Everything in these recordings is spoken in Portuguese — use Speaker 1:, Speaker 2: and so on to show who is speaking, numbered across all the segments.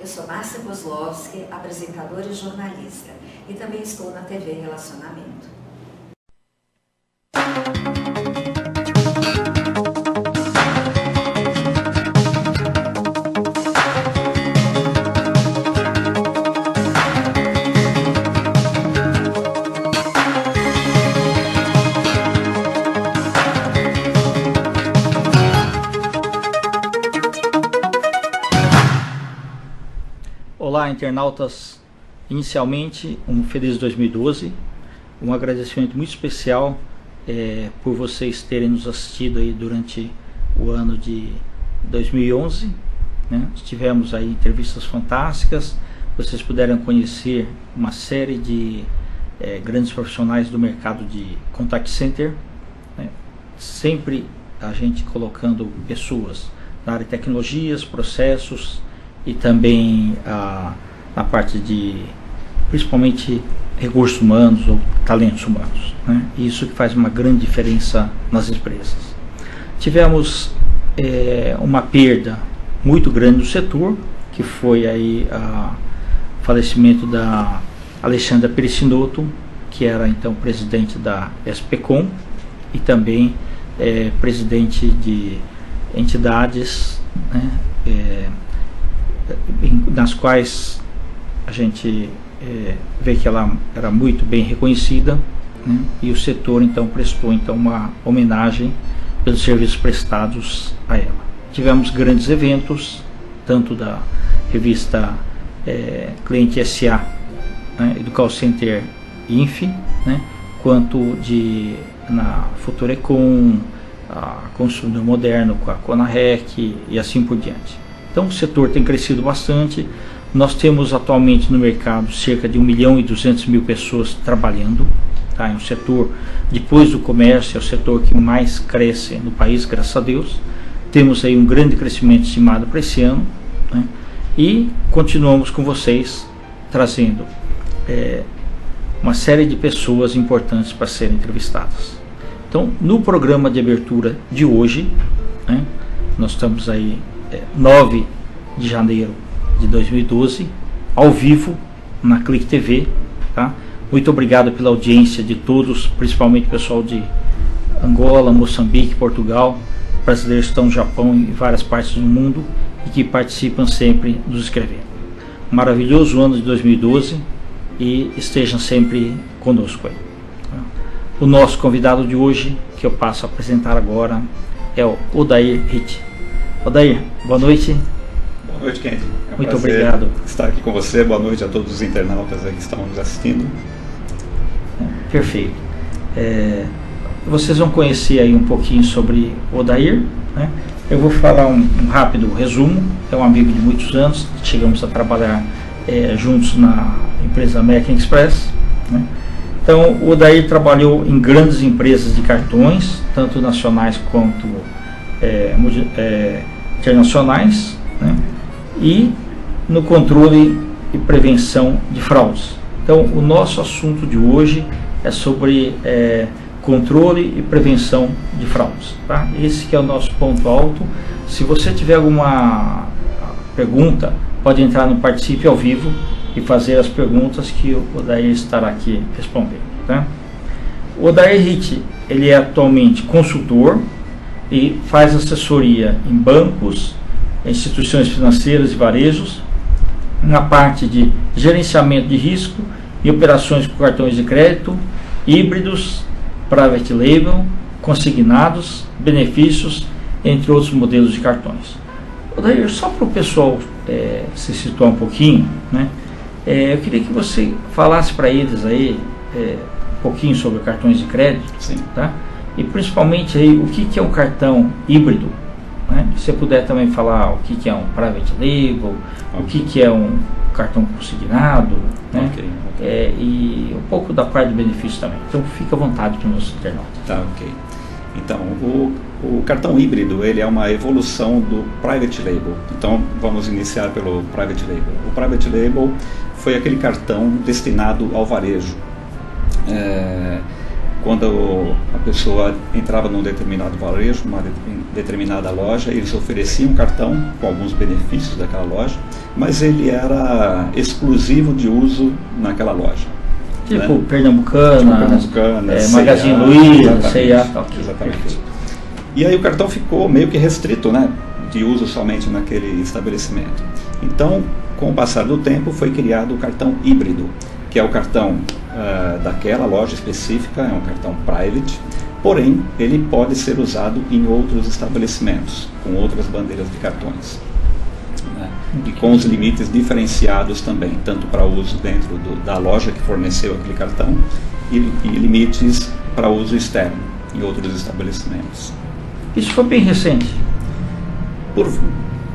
Speaker 1: Eu sou Márcia Kozlowski, apresentadora e jornalista, e também estou na TV Relacionamento.
Speaker 2: Olá, internautas. Inicialmente, um feliz 2012. Um agradecimento muito especial por vocês terem nos assistido aí durante o ano de 2011. Né? Tivemos aí entrevistas fantásticas. Vocês puderam conhecer uma série de grandes profissionais do mercado de contact center. Né? Sempre a gente colocando pessoas na área de tecnologias, processos, e também na parte de, principalmente, recursos humanos ou talentos humanos, né? Isso que faz uma grande diferença nas empresas. Tivemos uma perda muito grande no setor, que foi aí o falecimento da Alexandra Perissinotto, que era então presidente da SPCom e também presidente de entidades, né, nas quais a gente vê que ela era muito bem reconhecida, né? E o setor então prestou então uma homenagem pelos serviços prestados a ela. Tivemos grandes eventos, tanto da revista Cliente SA, né, e do call center INF, né, quanto na Futurecom, a Consumidor Moderno com a Conarec e assim por diante. Então o setor tem crescido bastante. Nós temos atualmente no mercado cerca de 1.200.000 pessoas trabalhando. Tá? É um setor, depois do comércio, é o setor que mais cresce no país, graças a Deus. Temos aí um grande crescimento estimado para esse ano, né? E continuamos com vocês trazendo uma série de pessoas importantes para serem entrevistadas. Então, no programa de abertura de hoje, né, nós estamos aí 9 de janeiro de 2012, ao vivo, na Clique TV. Tá? Muito obrigado pela audiência de todos, principalmente o pessoal de Angola, Moçambique, Portugal, brasileiros que estão no Japão e em várias partes do mundo e que participam sempre nos escrevendo. Um maravilhoso ano de 2012 e estejam sempre conosco aí. Tá? O nosso convidado de hoje, que eu passo a apresentar agora, é o Odair Hitch. Odair, boa noite.
Speaker 3: Boa noite, Kendi.
Speaker 2: Muito obrigado
Speaker 3: Estar aqui com você. Boa noite a todos os internautas aí que estão nos assistindo.
Speaker 2: Perfeito. Vocês vão conhecer aí um pouquinho sobre o Odair, né? Eu vou falar um rápido resumo. É um amigo de muitos anos. Chegamos a trabalhar juntos na empresa American Express, né? Então, o Odair trabalhou em grandes empresas de cartões, tanto nacionais quanto internacionais, né? E no controle e prevenção de fraudes. Então, o nosso assunto de hoje é sobre controle e prevenção de fraudes. Tá? Esse que é o nosso ponto alto. Se você tiver alguma pergunta, pode entrar no Participe ao vivo e fazer as perguntas que o Odair estará aqui respondendo. Tá? O Odair Hitch, ele é atualmente consultor e faz assessoria em bancos, instituições financeiras e varejos, na parte de gerenciamento de risco e operações com cartões de crédito, híbridos, private label, consignados, benefícios, entre outros modelos de cartões. Odair, só para o pessoal se situar um pouquinho, né, eu queria que você falasse para eles aí um pouquinho sobre cartões de crédito.
Speaker 3: Sim.
Speaker 2: Tá? E principalmente aí, o que é um cartão híbrido, né? Se você puder também falar o que é um private label, o que é um cartão consignado, né?
Speaker 3: Okay.
Speaker 2: E um pouco da parte do benefício também. Então fica à vontade para os nossos internautas.
Speaker 3: Tá, ok. Então, o cartão híbrido, ele é uma evolução do private label. Então, vamos iniciar pelo private label. O private label foi aquele cartão destinado ao varejo. quando a pessoa entrava num determinado varejo, uma determinada loja, eles ofereciam um cartão com alguns benefícios daquela loja, mas ele era exclusivo de uso naquela loja.
Speaker 2: Tipo,
Speaker 3: né?
Speaker 2: Pernambucana, Magazine Luiza, C&A,
Speaker 3: exatamente. Perfeito. E aí o cartão ficou meio que restrito, né, de uso somente naquele estabelecimento. Então, com o passar do tempo, foi criado o cartão híbrido, que é o cartão daquela loja específica, é um cartão private, porém ele pode ser usado em outros estabelecimentos, com outras bandeiras de cartões, né? E com os limites diferenciados também, tanto para uso dentro da loja que forneceu aquele cartão e limites para uso externo em outros estabelecimentos.
Speaker 2: Isso foi bem recente?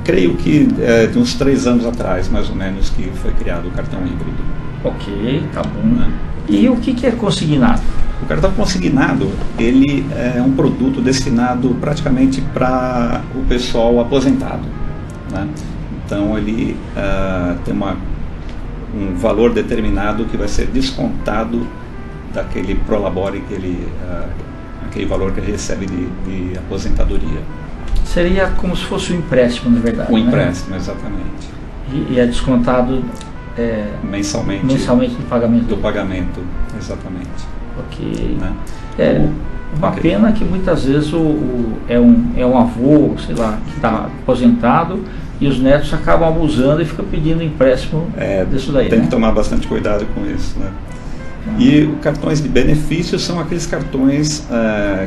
Speaker 3: Creio que de uns 3 anos atrás, mais ou menos, que foi criado o cartão híbrido.
Speaker 2: Ok, tá bom. Né? E o que é consignado?
Speaker 3: O cartão consignado, ele é um produto destinado praticamente para o pessoal aposentado, né? Então ele tem um valor determinado que vai ser descontado daquele prolabore, aquele valor que ele recebe de aposentadoria.
Speaker 2: Seria como se fosse um empréstimo, na verdade.
Speaker 3: Um empréstimo, né? Exatamente.
Speaker 2: E é descontado
Speaker 3: mensalmente
Speaker 2: do pagamento,
Speaker 3: exatamente.
Speaker 2: Ok. Né? Uma pena que muitas vezes é um avô, sei lá, que está aposentado e os netos acabam abusando e ficam pedindo empréstimo disso daí.
Speaker 3: Tem
Speaker 2: né?
Speaker 3: que tomar bastante cuidado com isso, né? E os cartões de benefícios são aqueles cartões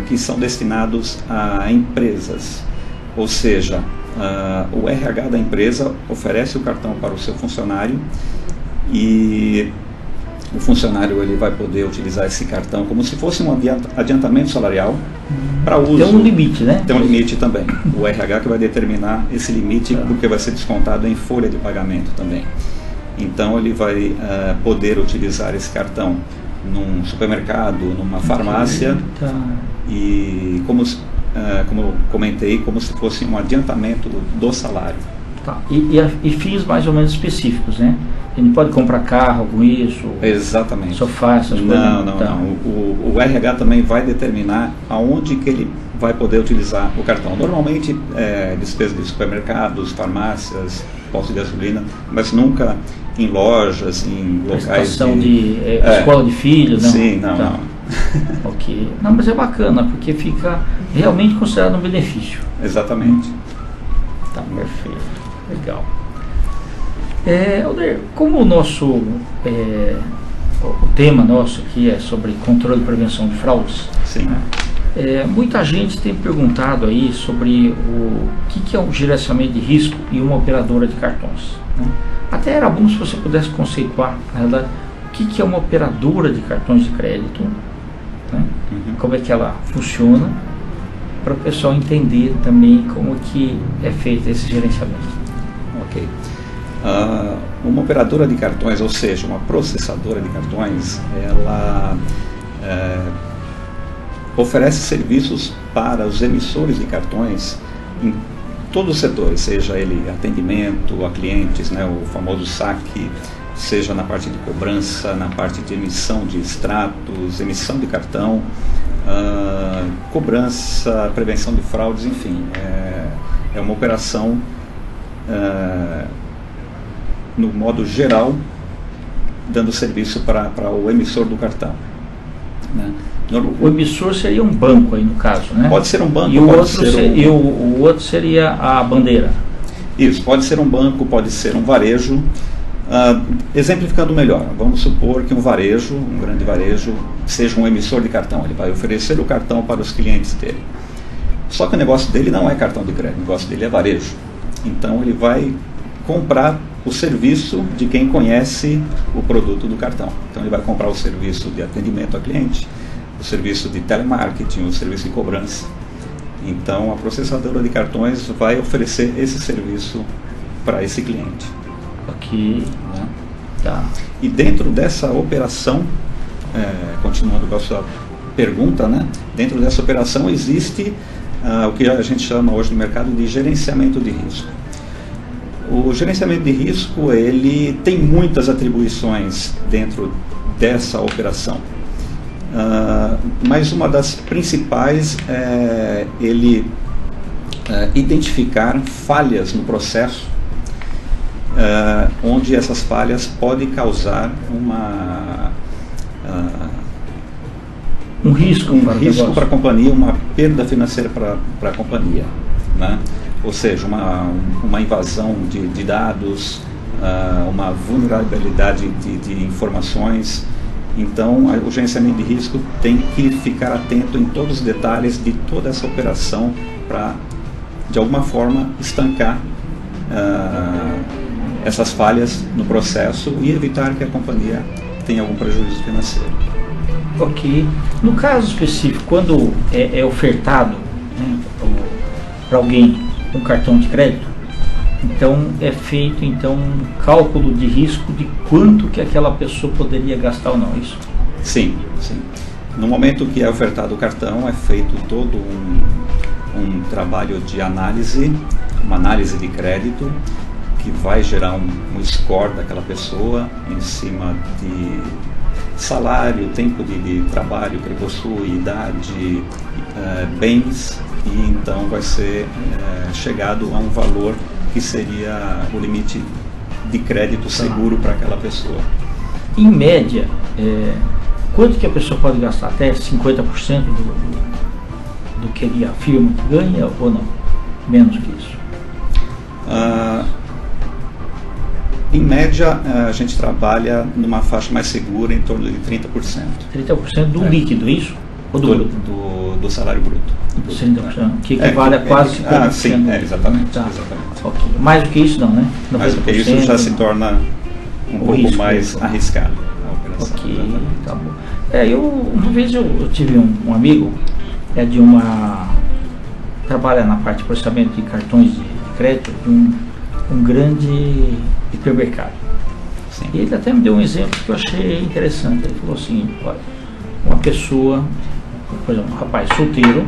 Speaker 3: que são destinados a empresas, ou seja, o RH da empresa oferece o cartão para o seu funcionário e o funcionário ele vai poder utilizar esse cartão como se fosse um adiantamento salarial para uso.
Speaker 2: Tem um limite, né?
Speaker 3: Tem um limite também. O RH que vai determinar esse limite porque vai ser descontado em folha de pagamento também. Então ele vai poder utilizar esse cartão num supermercado, numa farmácia e como eu comentei, como se fosse um adiantamento do salário.
Speaker 2: Tá. E fins mais ou menos específicos, né? Ele pode comprar carro com isso?
Speaker 3: Exatamente.
Speaker 2: Sofá, essas coisas?
Speaker 3: Não. O RH também vai determinar aonde que ele vai poder utilizar o cartão. Normalmente, despesa de supermercados, farmácias, postos de gasolina, mas nunca em lojas, em locais
Speaker 2: de escola de filhos, não?
Speaker 3: Sim, não.
Speaker 2: Ok. Não, mas é bacana, porque fica realmente considerado um benefício.
Speaker 3: Exatamente.
Speaker 2: Tá, perfeito. Legal. Alder, como o nosso o tema nosso aqui é sobre controle e prevenção de fraudes,
Speaker 3: sim.
Speaker 2: Né? Muita gente tem perguntado aí sobre o que é um gerenciamento de risco e uma operadora de cartões, né? Até era bom se você pudesse conceituar, na verdade, o que é uma operadora de cartões de crédito, né? Como é que ela funciona, para o pessoal entender também como que é feito esse gerenciamento.
Speaker 3: Ok. Uma operadora de cartões, ou seja, uma processadora de cartões, ela oferece serviços para os emissores de cartões em todos os setores, seja ele atendimento a clientes, né, o famoso saque, seja na parte de cobrança, na parte de emissão de extratos, emissão de cartão, cobrança, prevenção de fraudes, enfim, é uma operação no modo geral, dando serviço para o emissor do cartão, né?
Speaker 2: O emissor seria um banco aí no caso, né?
Speaker 3: Pode ser um banco,
Speaker 2: e o outro seria a bandeira.
Speaker 3: Isso, pode ser um banco, pode ser um varejo. Exemplificando melhor, vamos supor que um grande varejo, seja um emissor de cartão. Ele vai oferecer o cartão para os clientes dele. Só que o negócio dele não é cartão de crédito, o negócio dele é varejo. Então ele vai comprar o serviço de quem conhece o produto do cartão. Então ele vai comprar o serviço de atendimento ao cliente, o serviço de telemarketing, o serviço de cobrança. Então a processadora de cartões vai oferecer esse serviço para esse cliente.
Speaker 2: Ok.
Speaker 3: Né?
Speaker 2: Tá.
Speaker 3: E dentro dessa operação, continuando com a sua pergunta, né? Dentro dessa operação existe o que a gente chama hoje no mercado de gerenciamento de risco. O gerenciamento de risco, ele tem muitas atribuições dentro dessa operação. Mas uma das principais é ele identificar falhas no processo, onde essas falhas podem causar
Speaker 2: um risco
Speaker 3: para a companhia, uma perda financeira para a companhia, né? Ou seja, uma invasão de dados, uma vulnerabilidade de informações. Então, o gerenciamento de risco tem que ficar atento em todos os detalhes de toda essa operação para, de alguma forma, estancar essas falhas no processo e evitar que a companhia tenha algum prejuízo financeiro.
Speaker 2: Ok. No caso específico, quando é ofertado, né, para alguém um cartão de crédito, então é feito um cálculo de risco de quanto que aquela pessoa poderia gastar ou não, isso?
Speaker 3: Sim, sim. No momento que é ofertado o cartão, é feito todo um trabalho de análise, uma análise de crédito, que vai gerar um score daquela pessoa em cima de salário, tempo de trabalho que ele possui, idade, bens, e então vai ser chegado a um valor que seria o limite de crédito seguro para aquela pessoa.
Speaker 2: Em média, quanto que a pessoa pode gastar? Até 50% do que a firma ganha ou não? Menos que isso?
Speaker 3: Em média, a gente trabalha numa faixa mais segura, em torno de 30%.
Speaker 2: 30% do líquido, isso? Ou do bruto?
Speaker 3: Do salário bruto.
Speaker 2: 30%, que equivale a quase 50%.
Speaker 3: Sim, exatamente,
Speaker 2: tá.
Speaker 3: exatamente.
Speaker 2: Okay. Mais do que isso não, né? 90%,
Speaker 3: mais do que isso já se torna um pouco
Speaker 2: risco,
Speaker 3: mais arriscado a operação.
Speaker 2: Ok, tá bom. Uma vez eu tive um amigo, trabalha na parte de processamento de cartões de crédito de um grande hipermercado.
Speaker 3: Sim.
Speaker 2: E ele até me deu um exemplo que eu achei interessante. Ele falou assim, olha, uma pessoa, por exemplo, um rapaz solteiro,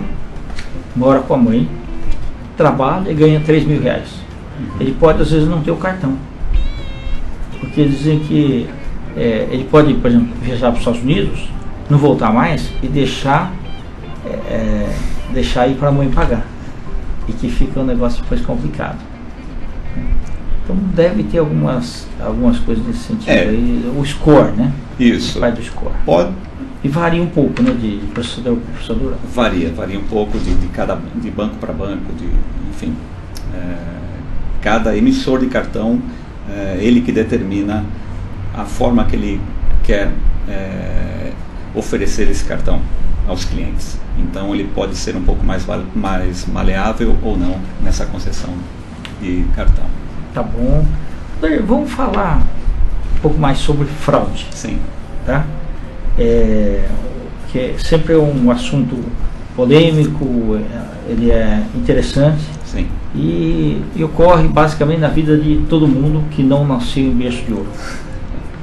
Speaker 2: mora com a mãe, trabalha e ganha 3 mil reais. Ele pode às vezes não ter o cartão, porque eles dizem que ele pode, por exemplo, viajar para os Estados Unidos, não voltar mais e deixar ir para a mãe pagar, e que fica um negócio depois complicado. Então deve ter algumas coisas nesse sentido aí, o score, né?
Speaker 3: Isso.
Speaker 2: Parte do score.
Speaker 3: Pode.
Speaker 2: E varia um pouco, né, de processador para processador? Varia
Speaker 3: um pouco de banco para banco, enfim. Cada emissor de cartão, ele que determina a forma que ele quer oferecer esse cartão aos clientes. Então ele pode ser um pouco mais maleável ou não nessa concessão de cartão.
Speaker 2: Tá bom. Vamos falar um pouco mais sobre fraude.
Speaker 3: Sim.
Speaker 2: Tá? Que sempre é um assunto polêmico, ele é interessante.
Speaker 3: Sim.
Speaker 2: E ocorre basicamente na vida de todo mundo que não nasceu em berço de ouro.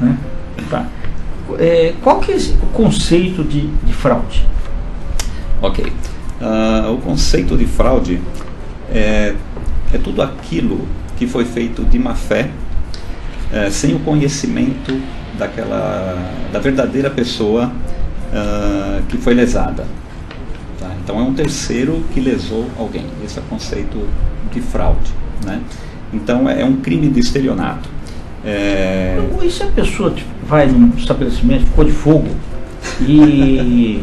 Speaker 2: Né? Tá. Qual que é o conceito de fraude?
Speaker 3: Ok. O conceito de fraude é tudo aquilo que foi feito de má fé, sem o conhecimento da verdadeira pessoa que foi lesada. Tá? Então é um terceiro que lesou alguém. Esse é o conceito de fraude. Né? Então é um crime de estelionato.
Speaker 2: E se a pessoa vai num estabelecimento, ficou de fogo e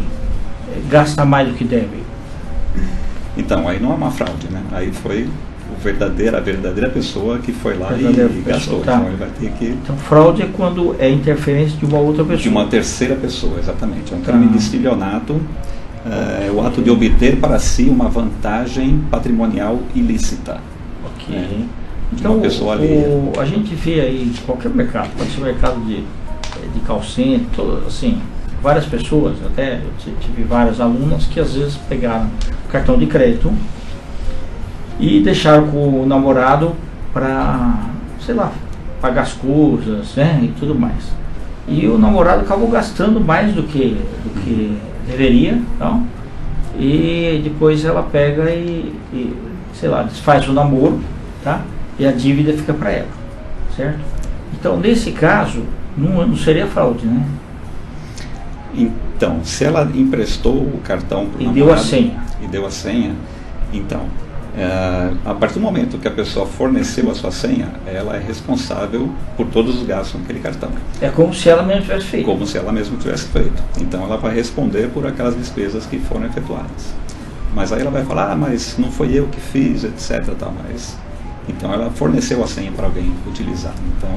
Speaker 2: gasta mais do que deve?
Speaker 3: Então, aí não é uma fraude, né? Aí foi a verdadeira pessoa que foi lá e gastou.
Speaker 2: Tá.
Speaker 3: Então ele vai ter que...
Speaker 2: Então fraude é quando é interferência de uma outra pessoa.
Speaker 3: De uma terceira pessoa, exatamente. É um crime de estelionato, o ato de obter para si uma vantagem patrimonial ilícita.
Speaker 2: Ok.
Speaker 3: De
Speaker 2: então,
Speaker 3: uma pessoa alheia.
Speaker 2: A gente vê aí qualquer mercado, pode ser mercado de call center, assim, várias pessoas, até eu tive várias alunas que às vezes pegaram cartão de crédito e deixaram com o namorado para, sei lá, pagar as coisas, né, e tudo mais. E o namorado acabou gastando mais do que deveria, então, e depois ela pega e sei lá, desfaz o namoro, tá? E a dívida fica para ela, certo? Então, nesse caso, não seria fraude, né?
Speaker 3: Então, se ela emprestou o cartão para o namorado
Speaker 2: deu a senha.
Speaker 3: E deu a senha, então, a partir do momento que a pessoa forneceu a sua senha, ela é responsável por todos os gastos naquele cartão.
Speaker 2: É como se ela mesma tivesse feito.
Speaker 3: Como se ela mesma tivesse feito. Então ela vai responder por aquelas despesas que foram efetuadas. Mas aí ela vai falar, mas não foi eu que fiz, etc. Tal, mas... Então ela forneceu a senha para alguém utilizar. Então,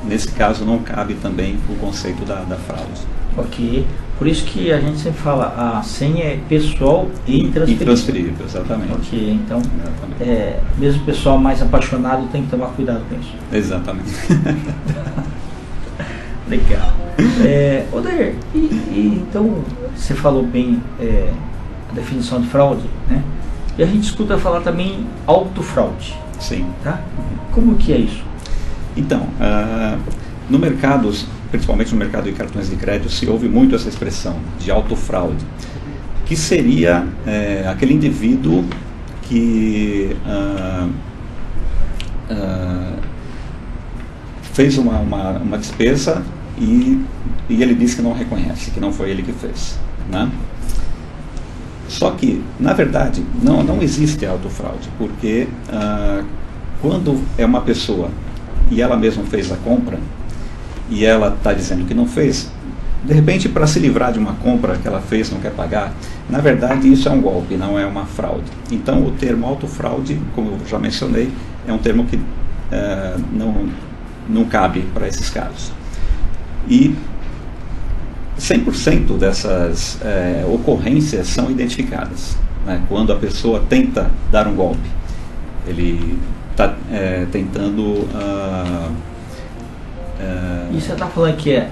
Speaker 3: nesse caso não cabe também o conceito da fraude.
Speaker 2: Ok. Por isso que a gente sempre fala, a senha é pessoal e intransferível.
Speaker 3: Intransferível, exatamente.
Speaker 2: Ok, então,
Speaker 3: Exatamente.
Speaker 2: mesmo o pessoal mais apaixonado tem que tomar cuidado com isso.
Speaker 3: Exatamente.
Speaker 2: Legal. Odair, então, você falou bem a definição de fraude, né? E a gente escuta falar também autofraude.
Speaker 3: Sim.
Speaker 2: Tá? Como que é isso?
Speaker 3: Então, no mercado, principalmente no mercado de cartões de crédito, se ouve muito essa expressão de autofraude, que seria aquele indivíduo que fez uma despesa e ele disse que não reconhece, que não foi ele que fez, né? Só que, na verdade, não existe autofraude, porque quando é uma pessoa e ela mesma fez a compra e ela está dizendo que não fez, de repente, para se livrar de uma compra que ela fez, não quer pagar, na verdade isso é um golpe, não é uma fraude. Então o termo autofraude, como eu já mencionei, é um termo que não cabe para esses casos. E 100% dessas ocorrências são identificadas, né? Quando a pessoa tenta dar um golpe, ele está tentando...
Speaker 2: E você está falando que é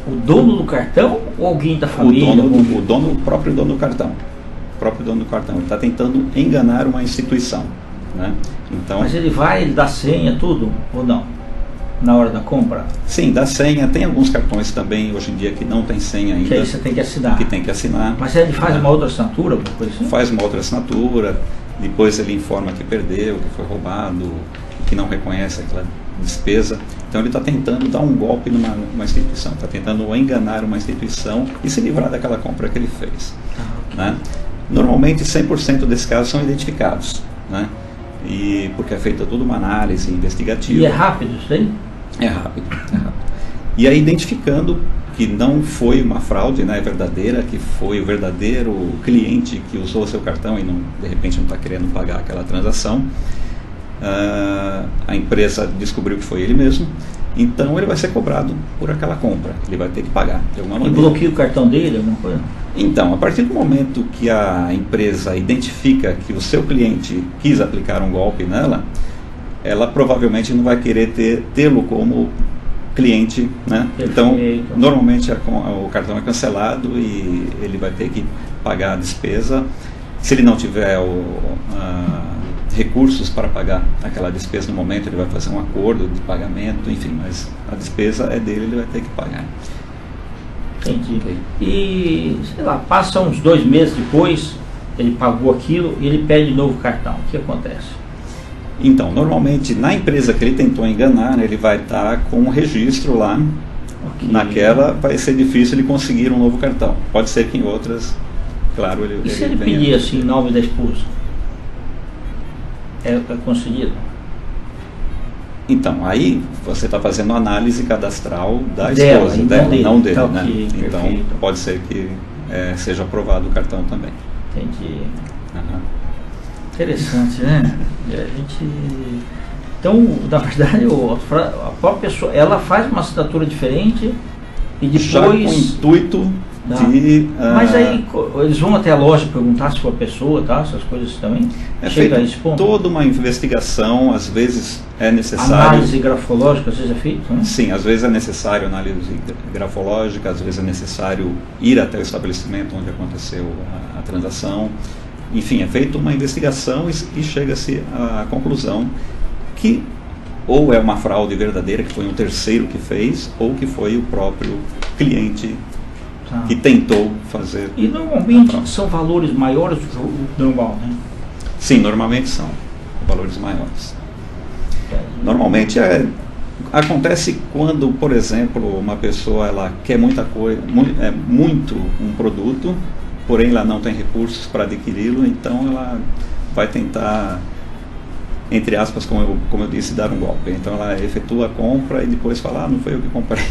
Speaker 2: o dono do cartão ou alguém da família?
Speaker 3: O próprio dono do cartão. O próprio dono do cartão. Ele está tentando enganar uma instituição, né? Então,
Speaker 2: mas ele dá senha, tudo, ou não? Na hora da compra?
Speaker 3: Sim, dá senha. Tem alguns cartões também, hoje em dia, que não tem senha ainda.
Speaker 2: Que aí você tem que assinar.
Speaker 3: Que tem que assinar.
Speaker 2: Mas ele faz uma outra assinatura, alguma coisa assim?
Speaker 3: Faz uma outra assinatura, depois ele informa que perdeu, que foi roubado, que não reconhece aquela despesa. Então ele está tentando dar um golpe numa instituição, está tentando enganar uma instituição e se livrar daquela compra que ele fez. Né? Normalmente 100% desses casos são identificados, né? E porque é feita toda uma análise investigativa.
Speaker 2: E é rápido isso aí?
Speaker 3: É rápido. E aí identificando que não foi uma fraude, né, verdadeira, que foi o verdadeiro cliente que usou o seu cartão e de repente não está querendo pagar aquela transação, a empresa descobriu que foi ele mesmo, então ele vai ser cobrado por aquela compra, ele vai ter que pagar de alguma maneira.
Speaker 2: E bloqueia o cartão dele, alguma coisa?
Speaker 3: Então, a partir do momento que a empresa identifica que o seu cliente quis aplicar um golpe nela, ela provavelmente não vai querer tê-lo como cliente, né? Então, normalmente o cartão é cancelado e ele vai ter que pagar a despesa. Se ele não tiver recursos para pagar aquela despesa no momento, ele vai fazer um acordo de pagamento, enfim, mas a despesa é dele, ele vai ter que pagar.
Speaker 2: Entendi. Okay. E, sei lá, passa uns 2 meses depois, ele pagou aquilo e ele pede novo cartão. O que acontece?
Speaker 3: Então, normalmente, na empresa que ele tentou enganar, ele vai estar com um registro lá. Okay. Naquela vai ser difícil ele conseguir um novo cartão. Pode ser que em outras, claro, ele...
Speaker 2: E se ele pedir assim, em nome da esposa? É conseguido?
Speaker 3: Então, aí você está fazendo análise cadastral da
Speaker 2: dela,
Speaker 3: esposa, dela, não dele,
Speaker 2: tá,
Speaker 3: né?
Speaker 2: Okay,
Speaker 3: então,
Speaker 2: perfeito.
Speaker 3: Pode ser que seja aprovado o cartão também.
Speaker 2: Entendi. Interessante, né? Então, na verdade, a própria pessoa, ela faz uma assinatura diferente e depois...
Speaker 3: Já com o intuito de...
Speaker 2: Mas aí eles vão até a loja perguntar se for a pessoa, tá? Essas coisas também?
Speaker 3: É feita toda uma investigação, às vezes é necessário...
Speaker 2: Análise grafológica, às vezes é feito, né?
Speaker 3: Sim, às vezes é necessário análise grafológica, às vezes é necessário ir até o estabelecimento onde aconteceu a transação. Enfim, é feita uma investigação e chega-se à conclusão que ou é uma fraude verdadeira, que foi um terceiro que fez, ou que foi o próprio cliente que tentou fazer.
Speaker 2: E normalmente são valores maiores do que o normal, né?
Speaker 3: Sim, normalmente são valores maiores. Normalmente Acontece quando, por exemplo, uma pessoa ela quer muita coisa, muito um produto, porém ela não tem recursos para adquiri-lo, então ela vai tentar, entre aspas, como eu disse, dar um golpe. Então ela efetua a compra e depois fala, não foi eu que comprei.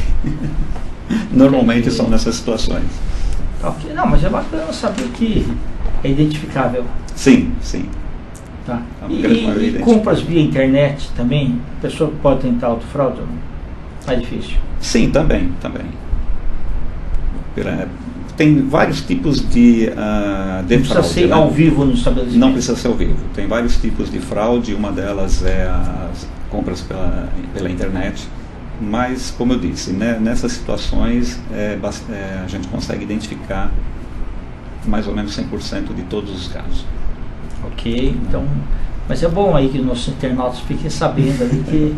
Speaker 3: Normalmente são nessas situações.
Speaker 2: Ok, não, mas é bacana saber que é identificável.
Speaker 3: Sim, sim.
Speaker 2: Tá. E compras via internet também? A pessoa pode tentar autofraude ou não? Mais difícil?
Speaker 3: Sim, também. Tem vários tipos de fraude.
Speaker 2: Não precisa ser ao vivo no estabelecimento?
Speaker 3: Não precisa ser ao vivo. Tem vários tipos de fraude, uma delas é as compras pela internet. Mas, como eu disse, né, nessas situações a gente consegue identificar mais ou menos 100% de todos os casos.
Speaker 2: Ok, então, mas é bom aí que os nossos internautas fiquem sabendo ali que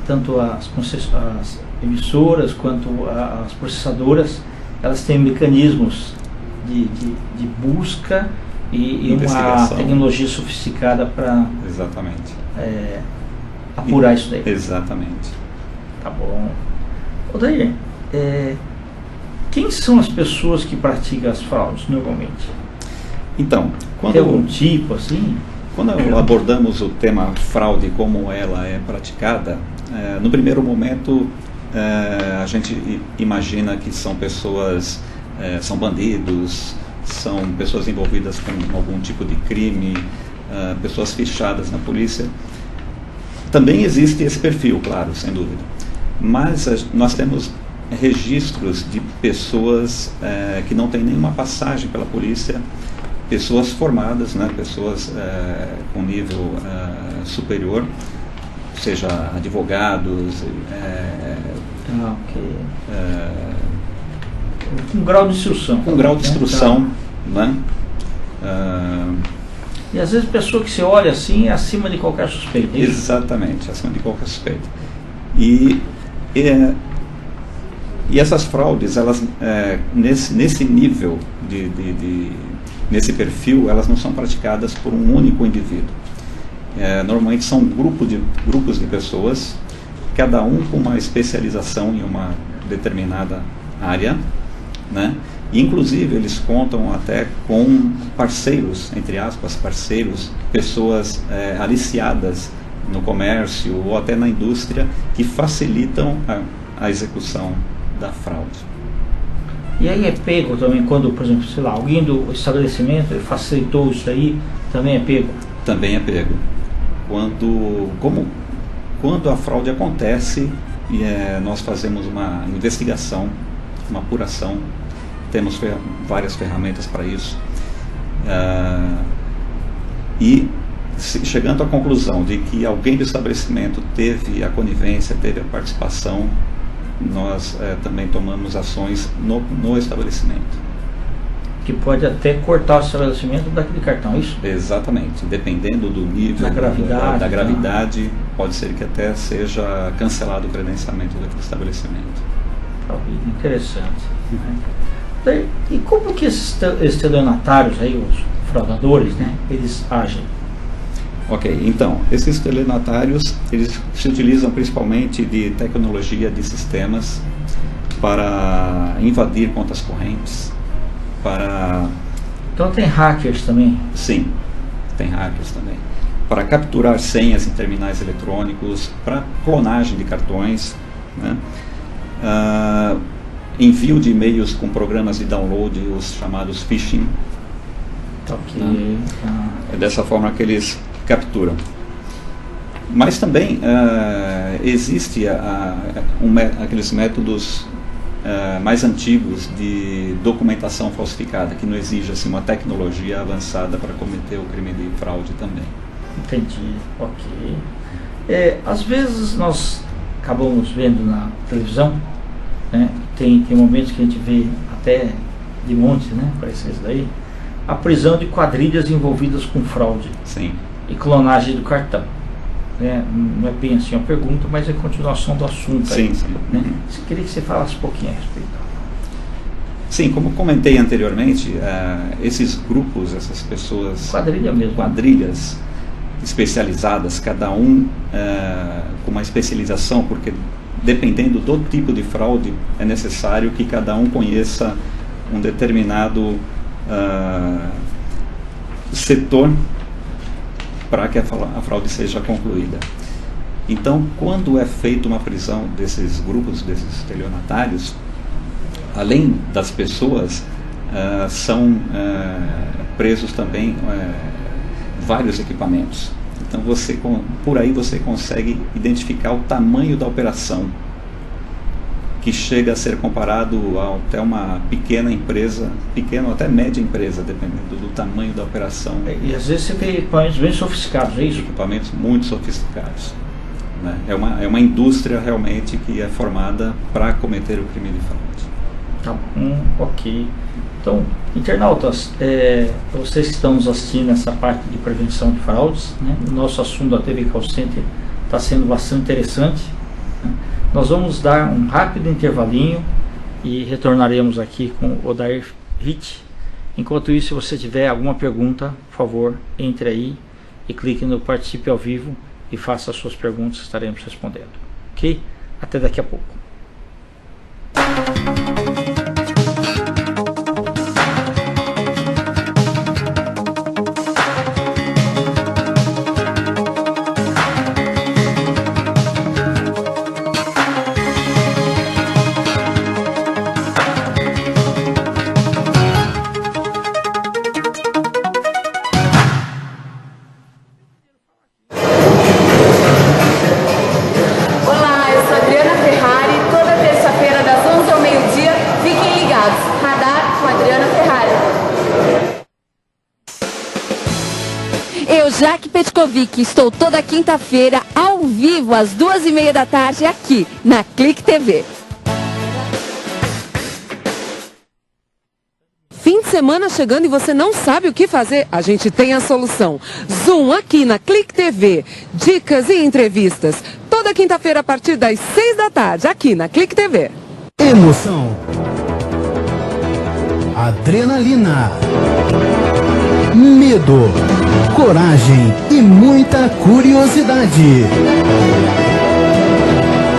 Speaker 2: tanto as emissoras quanto as processadoras, elas têm mecanismos de busca e uma tecnologia sofisticada para apurar isso daí.
Speaker 3: Exatamente.
Speaker 2: Tá bom. Odair, quem são as pessoas que praticam as fraudes normalmente?
Speaker 3: Então,
Speaker 2: tem algum tipo assim?
Speaker 3: Quando abordamos o tema fraude, como ela é praticada, no primeiro momento a gente imagina que são pessoas, são bandidos, são pessoas envolvidas com algum tipo de crime, pessoas fichadas na polícia. Também existe esse perfil, claro, sem dúvida. Mas nós temos registros de pessoas que não têm nenhuma passagem pela polícia, pessoas formadas, né, pessoas com nível superior, seja advogados,
Speaker 2: com grau de instrução.
Speaker 3: Com grau de instrução, né?
Speaker 2: E às vezes a pessoa que se olha assim é acima de qualquer suspeita.
Speaker 3: Exatamente, acima de qualquer suspeita. E essas fraudes, elas nesse nível nesse perfil, elas não são praticadas por um único indivíduo. Normalmente são grupos de pessoas, cada um com uma especialização em uma determinada área, né? Inclusive eles contam até com parceiros, entre aspas, pessoas aliciadas no comércio ou até na indústria que facilitam a execução da fraude.
Speaker 2: E aí é pego também quando, por exemplo, sei lá, alguém do estabelecimento facilitou isso aí, também é pego? Também é pego.
Speaker 3: Quando a fraude acontece, nós fazemos uma investigação, uma apuração, temos várias ferramentas para isso, e chegando à conclusão de que alguém do estabelecimento teve a conivência, teve a participação, nós também tomamos ações no estabelecimento.
Speaker 2: Que pode até cortar o estabelecimento daquele cartão, isso?
Speaker 3: Exatamente, dependendo do nível da gravidade, pode ser que até seja cancelado o credenciamento daquele estabelecimento.
Speaker 2: Interessante. E como que esses estelionatários aí, os fraudadores, né, eles agem?
Speaker 3: Ok, então, esses estelionatários, eles se utilizam principalmente de tecnologia de sistemas para invadir contas correntes,
Speaker 2: Então tem hackers também?
Speaker 3: Sim, tem hackers também. Para capturar senhas em terminais eletrônicos, para clonagem de cartões, né? Envio de e-mails com programas de download, os chamados phishing.
Speaker 2: Ok.
Speaker 3: É dessa forma que eles capturam. Mas também existe aqueles métodos mais antigos de documentação falsificada, que não exige assim, uma tecnologia avançada para cometer o crime de fraude também.
Speaker 2: Entendi, ok. Às vezes nós acabamos vendo na televisão, né, tem momentos que a gente vê até de monte, né, parece isso daí, a prisão de quadrilhas envolvidas com fraude.
Speaker 3: Sim.
Speaker 2: E clonagem do cartão. Não é bem assim a pergunta, mas é a continuação do assunto.
Speaker 3: Sim,
Speaker 2: aí,
Speaker 3: sim.
Speaker 2: Né? Eu queria que você falasse um pouquinho a respeito.
Speaker 3: Sim, como comentei anteriormente, esses grupos, essas pessoas...
Speaker 2: Quadrilha mesmo.
Speaker 3: Quadrilhas, especializadas, cada um com uma especialização, porque dependendo do tipo de fraude, é necessário que cada um conheça um determinado setor para que a fraude seja concluída. Então, quando é feita uma prisão desses grupos, desses estelionatários, além das pessoas, são presos também vários equipamentos. Então, por aí você consegue identificar o tamanho da operação, que chega a ser comparado a até uma pequena empresa, pequena ou até média empresa, dependendo do tamanho da operação.
Speaker 2: E às vezes você vê equipamentos bem sofisticados, é isso?
Speaker 3: Equipamentos muito sofisticados. Né? É uma indústria realmente que é formada para cometer o crime de fraude.
Speaker 2: Tá bom, ok. Então, internautas, vocês que estão nos assistindo nessa parte de prevenção de fraudes, né? O nosso assunto da TV Call Center está sendo bastante interessante. Né? Nós vamos dar um rápido intervalinho e retornaremos aqui com o Odair Hitch. Enquanto isso, se você tiver alguma pergunta, por favor, entre aí e clique no Participe ao Vivo e faça as suas perguntas, estaremos respondendo. Ok? Até daqui a pouco.
Speaker 4: Jaque Petkovic, estou toda quinta-feira ao vivo às 2h30 da tarde aqui na Clique TV. Fim de semana chegando e você não sabe o que fazer? A gente tem a solução. Zoom aqui na Clique TV. Dicas e entrevistas. Toda quinta-feira a partir das 6 da tarde aqui na Clique TV.
Speaker 5: Emoção. Adrenalina. Medo. Coragem e muita curiosidade.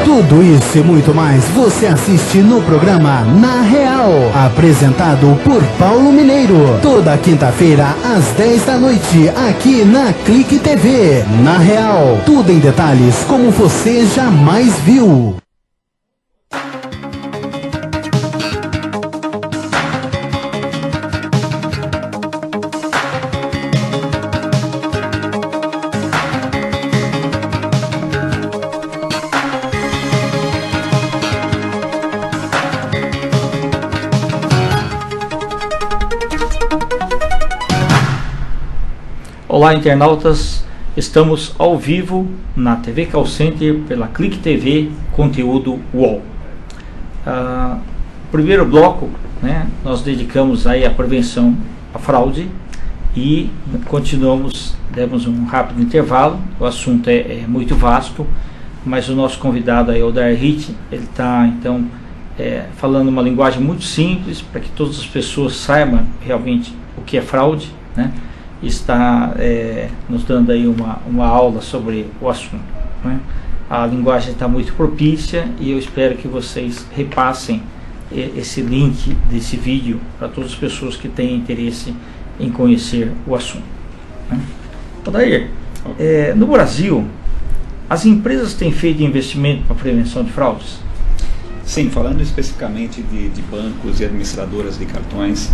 Speaker 5: Tudo isso e muito mais você assiste no programa Na Real, apresentado por Paulo Mineiro, toda quinta-feira às 10 da noite, aqui na Clique TV. Na Real, tudo em detalhes como você jamais viu.
Speaker 2: Olá, internautas, estamos ao vivo na TV Call Center pela Clique TV, conteúdo UOL. Primeiro bloco, né, nós dedicamos aí à prevenção à fraude e continuamos, demos um rápido intervalo. O assunto é muito vasto, mas o nosso convidado aí, o Odair Hitch, ele está então falando uma linguagem muito simples para que todas as pessoas saibam realmente o que é fraude, né? Está nos dando aí uma aula sobre o assunto, né? A linguagem está muito propícia e eu espero que vocês repassem esse link desse vídeo para todas as pessoas que têm interesse em conhecer o assunto, né? Odair, no Brasil, as empresas têm feito investimento para prevenção de fraudes?
Speaker 3: Sim, falando especificamente de bancos e administradoras de cartões,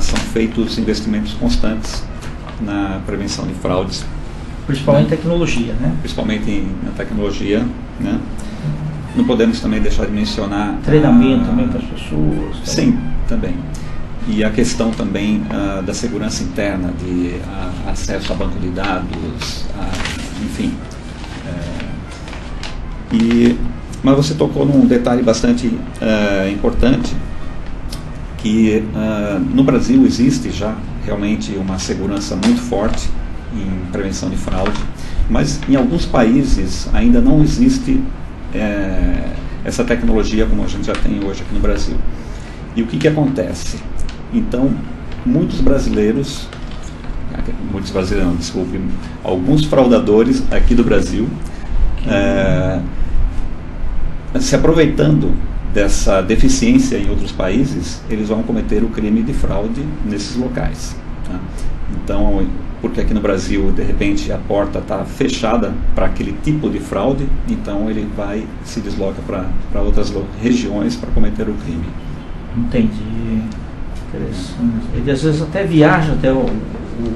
Speaker 3: são feitos investimentos constantes na prevenção de fraudes.
Speaker 2: Principalmente em tecnologia, né?
Speaker 3: Principalmente na tecnologia, né? Não podemos também deixar de mencionar...
Speaker 2: Treinamento também para as pessoas.
Speaker 3: Sim, também. E a questão também da segurança interna, de acesso a banco de dados, enfim. Mas você tocou num detalhe bastante importante, que no Brasil existe já realmente uma segurança muito forte em prevenção de fraude, mas em alguns países ainda não existe essa tecnologia como a gente já tem hoje aqui no Brasil. E o que acontece? Então, muitos brasileiros, muitos brasileiros, não, desculpe, alguns fraudadores aqui do Brasil, se aproveitando dessa deficiência em outros países, eles vão cometer o crime de fraude nesses locais. Tá? Então, porque aqui no Brasil, de repente, a porta está fechada para aquele tipo de fraude, então ele se desloca para outras regiões para cometer o crime.
Speaker 2: Entendi. Interessante. Ele às vezes até viaja até o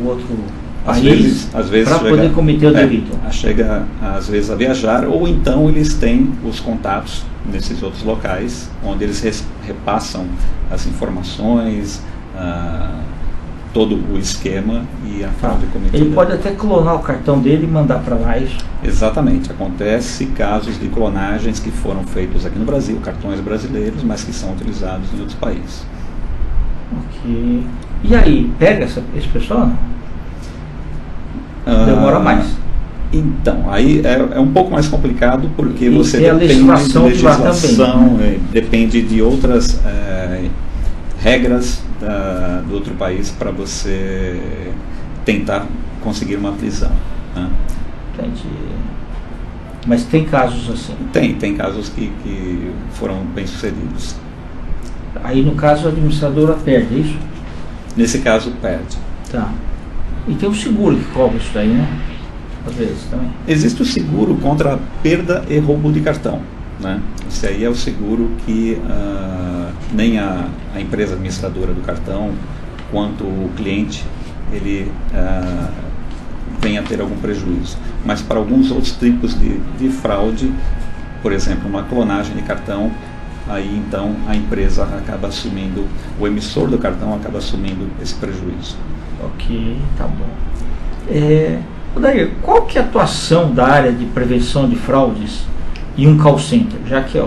Speaker 2: outro país para poder cometer o delito.
Speaker 3: Chega às vezes a viajar, ou então eles têm os contatos nesses outros locais, onde eles repassam as informações, todo o esquema e a fraude cometida.
Speaker 2: Ele pode até clonar o cartão dele e mandar para lá isso?
Speaker 3: Exatamente. Acontece casos de clonagens que foram feitos aqui no Brasil, cartões brasileiros, mas que são utilizados em outros países.
Speaker 2: Ok. E aí, pega esse pessoal? Demora mais.
Speaker 3: Então, aí é um pouco mais complicado, porque você
Speaker 2: tem a legislação
Speaker 3: de
Speaker 2: lá também.
Speaker 3: Depende de outras regras do outro país para você tentar conseguir uma prisão. Né?
Speaker 2: Entendi. Mas tem casos assim?
Speaker 3: Tem casos que foram bem sucedidos.
Speaker 2: Aí no caso a administradora perde, é isso?
Speaker 3: Nesse caso perde.
Speaker 2: Tá. E tem o seguro que cobre isso daí, né? Às vezes também.
Speaker 3: Existe o seguro contra perda e roubo de cartão. Né? Esse aí é o seguro que nem a empresa administradora do cartão, quanto o cliente, ele venha a ter algum prejuízo. Mas para alguns outros tipos de fraude, por exemplo, uma clonagem de cartão, aí então a empresa acaba assumindo, o emissor do cartão acaba assumindo esse prejuízo.
Speaker 2: Ok, tá bom. Odair, qual que é a atuação da área de prevenção de fraudes e um call center? Já que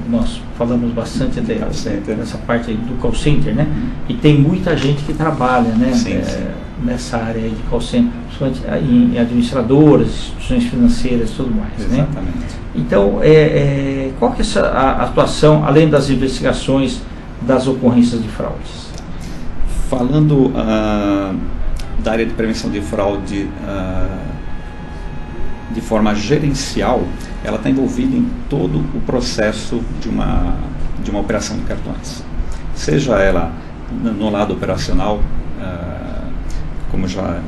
Speaker 2: nós falamos bastante dessa parte aí do call center, né? E tem muita gente que trabalha, né?
Speaker 3: Sim.
Speaker 2: Nessa área aí de call center, principalmente em administradoras, instituições financeiras e tudo mais.
Speaker 3: Exatamente.
Speaker 2: Né? Então, qual que é a atuação, além das investigações das ocorrências de fraudes?
Speaker 3: Falando da área de prevenção de fraude de forma gerencial, ela está envolvida em todo o processo de uma operação de cartões. Seja ela no lado operacional, como já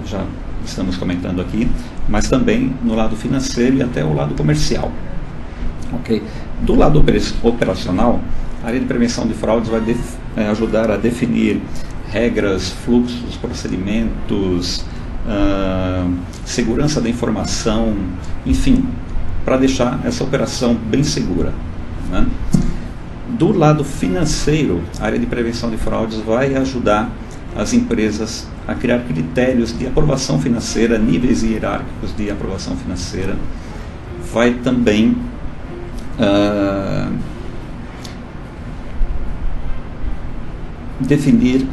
Speaker 3: estamos comentando aqui, mas também no lado financeiro e até o lado comercial. Okay? Do lado operacional, a área de prevenção de fraudes vai ajudar a definir regras, fluxos, procedimentos, segurança da informação, enfim, para deixar essa operação bem segura. Né? Do lado financeiro, a área de prevenção de fraudes vai ajudar as empresas a criar critérios de aprovação financeira, níveis hierárquicos de aprovação financeira. Vai também definir,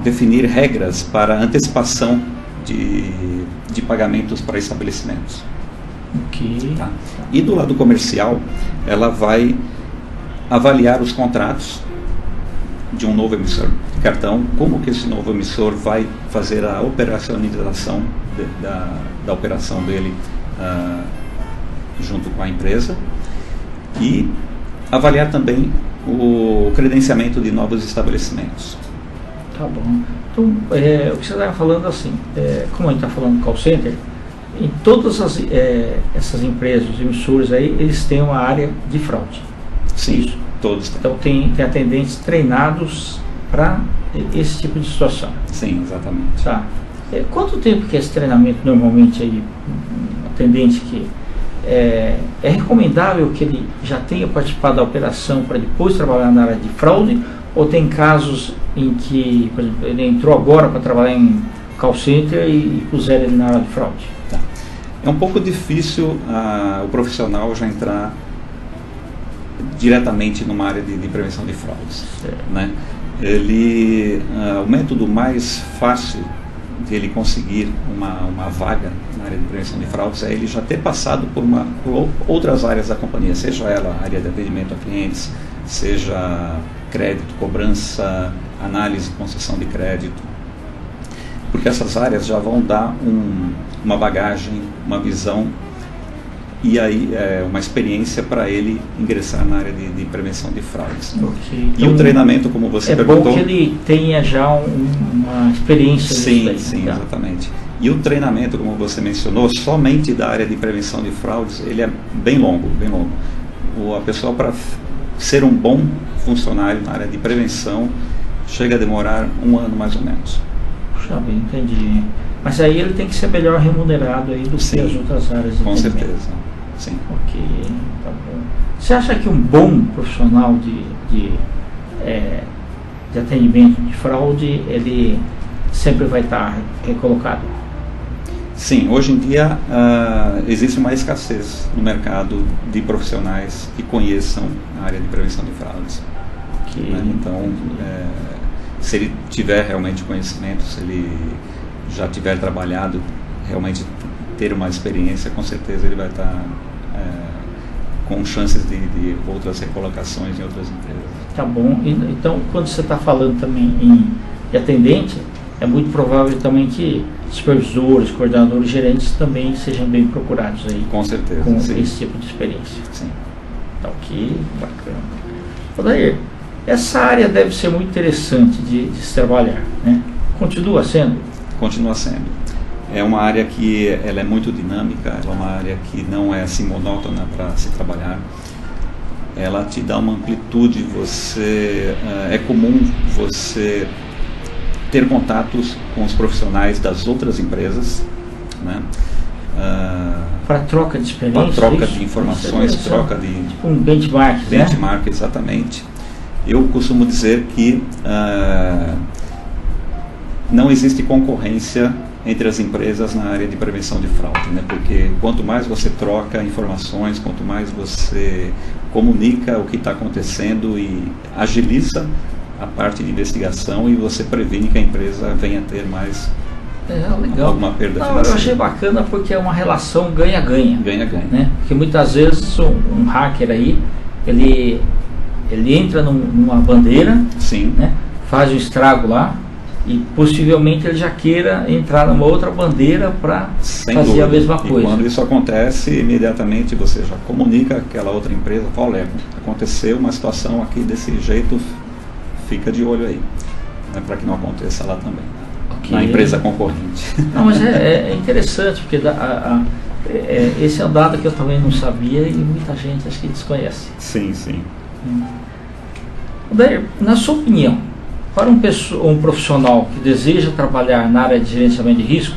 Speaker 3: definir regras para antecipação de pagamentos para estabelecimentos.
Speaker 2: Okay.
Speaker 3: Tá? E do lado comercial, ela vai avaliar os contratos de um novo emissor de cartão, como que esse novo emissor vai fazer a operacionalização da operação dele junto com a empresa, e avaliar também o credenciamento de novos estabelecimentos.
Speaker 2: Tá bom. Então, o que você estava falando assim, como a gente está falando do call center, em todas essas empresas, os emissores aí, eles têm uma área de fraude.
Speaker 3: Sim,
Speaker 2: isso.
Speaker 3: Todos têm.
Speaker 2: Então tem atendentes treinados para esse tipo de situação.
Speaker 3: Sim, exatamente.
Speaker 2: Tá. Quanto tempo que é esse treinamento normalmente aí, um atendente que é recomendável que ele já tenha participado da operação para depois trabalhar na área de fraude, ou tem casos em que, por exemplo, ele entrou agora para trabalhar em call center e puseram ele na área de fraude?
Speaker 3: Tá. É um pouco difícil o profissional já entrar diretamente numa área de prevenção de fraudes. Né? O método mais fácil de ele conseguir uma vaga na área de prevenção de fraudes é ele já ter passado por outras áreas da companhia, seja ela a área de atendimento a clientes, seja crédito, cobrança, análise e concessão de crédito, porque essas áreas já vão dar uma bagagem, uma visão e aí uma experiência para ele ingressar na área de prevenção de fraudes.
Speaker 2: Okay.
Speaker 3: E o treinamento, como você
Speaker 2: perguntou...
Speaker 3: É bom
Speaker 2: que ele tenha já uma experiência
Speaker 3: nisso.
Speaker 2: Sim,
Speaker 3: sim, exatamente. E o treinamento, como você mencionou, somente da área de prevenção de fraudes, ele é bem longo, bem longo. A pessoa, para ser um bom funcionário na área de prevenção, chega a demorar 1 ano mais ou menos.
Speaker 2: Puxa bem, entendi. Mas aí ele tem que ser melhor remunerado aí do que as outras áreas de
Speaker 3: com certeza, sim.
Speaker 2: Ok, tá bom. Você acha que um bom profissional de atendimento de fraude, ele sempre vai estar recolocado?
Speaker 3: Sim, hoje em dia existe uma escassez no mercado de profissionais que conheçam a área de prevenção de fraudes.
Speaker 2: Okay.
Speaker 3: Né? Então, se ele tiver realmente conhecimento, se ele já tiver trabalhado, realmente ter uma experiência, com certeza ele vai estar com chances de outras recolocações em outras empresas.
Speaker 2: Tá bom. Então, quando você está falando também de atendente, é muito provável também que supervisores, coordenadores, gerentes também sejam bem procurados aí.
Speaker 3: Com certeza.
Speaker 2: Com
Speaker 3: sim.
Speaker 2: esse tipo de experiência.
Speaker 3: Sim.
Speaker 2: Tá ok, bacana. Odair, essa área deve ser muito interessante de se trabalhar, né? Continua sendo?
Speaker 3: Continua sendo. É uma área que ela é muito dinâmica, é uma área que não é assim monótona para se trabalhar. Ela te dá uma amplitude, é comum você ter contatos com os profissionais das outras empresas, né?
Speaker 2: Para troca de experiência?
Speaker 3: Para troca de informações, troca de...
Speaker 2: Tipo um benchmark, né?
Speaker 3: Benchmark, exatamente. Eu costumo dizer que não existe concorrência entre as empresas na área de prevenção de fraude, né? Porque quanto mais você troca informações, quanto mais você comunica o que está acontecendo e agiliza a parte de investigação, e você previne que a empresa venha a ter mais alguma perda financeira.
Speaker 2: Eu achei bacana porque é uma relação ganha-ganha.
Speaker 3: Ganha-ganha.
Speaker 2: Né? Porque muitas vezes um hacker aí, ele entra numa bandeira,
Speaker 3: sim,
Speaker 2: né? Faz um estrago lá, e possivelmente ele já queira entrar numa outra bandeira para fazer a mesma coisa.
Speaker 3: E quando isso acontece, imediatamente você já comunica aquela outra empresa, olha, aconteceu uma situação aqui desse jeito, fica de olho aí, né, para que não aconteça lá também, na empresa concorrente.
Speaker 2: Não, mas é interessante, porque esse é um dado que eu também não sabia e muita gente acho que desconhece.
Speaker 3: Sim, sim.
Speaker 2: Daí, na sua opinião, para um profissional que deseja trabalhar na área de gerenciamento de risco,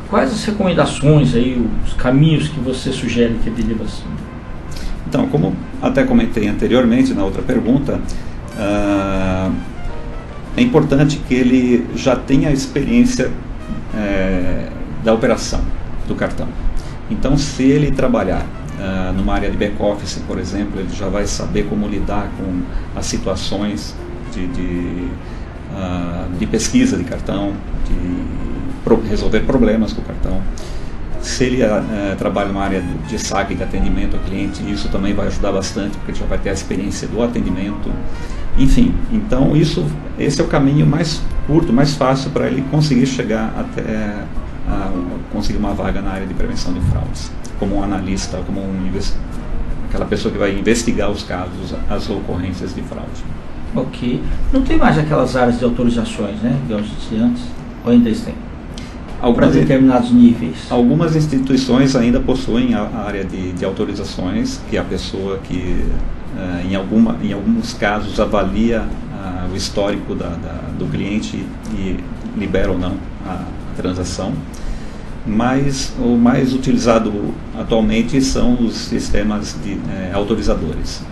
Speaker 2: quais as recomendações aí, os caminhos que você sugere que ele deva seguir?
Speaker 3: Então, como até comentei anteriormente na outra pergunta, é importante que ele já tenha a experiência da operação do cartão. Então, se ele trabalhar numa área de back-office, por exemplo, ele já vai saber como lidar com as situações de pesquisa de cartão, de resolver problemas com o cartão. Se ele trabalha numa área de saque, de atendimento ao cliente, isso também vai ajudar bastante, porque ele já vai ter a experiência do atendimento. Enfim, então esse é o caminho mais curto, mais fácil para ele conseguir chegar até conseguir uma vaga na área de prevenção de fraudes, como um analista, como aquela pessoa que vai investigar os casos, as ocorrências de fraude.
Speaker 2: Ok. Não tem mais aquelas áreas de autorizações, né? Igual antes, ou ainda tem? Para determinados níveis.
Speaker 3: Algumas instituições ainda possuem a área de autorizações, que é a pessoa que, em alguns casos, avalia o histórico do cliente e libera ou não a transação. Mas o mais utilizado atualmente são os sistemas de autorizadores,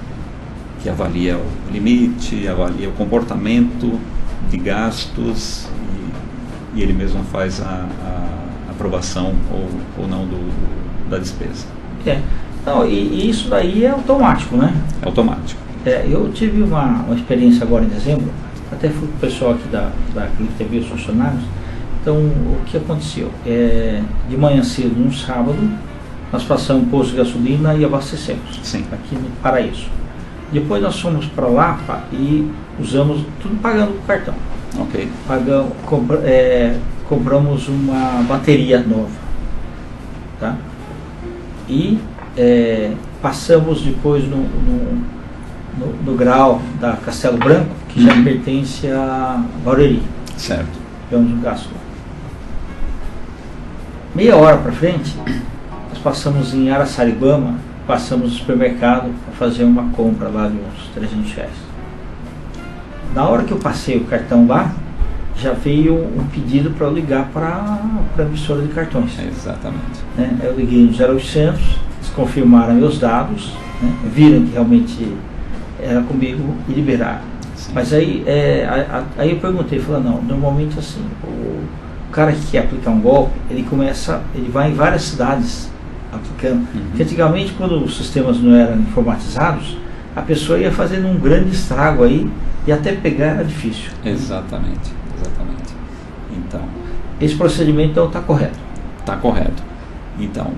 Speaker 3: que avalia o limite, avalia o comportamento de gastos e ele mesmo faz a aprovação ou não da despesa.
Speaker 2: Não, e isso daí é automático, né? É
Speaker 3: automático.
Speaker 2: Eu tive uma experiência agora em dezembro, até fui com o pessoal aqui da Clique TV, os funcionários. Então, o que aconteceu? De manhã cedo, num sábado, nós passamos um posto de gasolina e abastecemos.
Speaker 3: Sim.
Speaker 2: Aqui no Paraíso. Depois nós fomos para lá e usamos tudo pagando com cartão.
Speaker 3: Ok.
Speaker 2: Compramos uma bateria nova, tá? E passamos depois no grau da Castelo Branco, que já pertence a Barueri.
Speaker 3: Certo.
Speaker 2: Tivemos um gasto lá. Meia hora para frente, nós passamos em Araçaribama, passamos no supermercado para fazer uma compra lá de uns R$300. Na hora que eu passei o cartão lá, já veio um pedido para eu ligar para a emissora de cartões.
Speaker 3: Exatamente.
Speaker 2: Né? Eu liguei no 0800, eles confirmaram meus dados, né? Viram que realmente era comigo e liberaram.
Speaker 3: Sim.
Speaker 2: Mas aí eu perguntei, falei, não, normalmente assim, o cara que quer aplicar um golpe, ele vai em várias cidades aplicando. Porque antigamente, quando os sistemas não eram informatizados, a pessoa ia fazendo um grande estrago aí e até pegar era difícil.
Speaker 3: Exatamente. Então,
Speaker 2: esse procedimento então está correto?
Speaker 3: está correto. Então,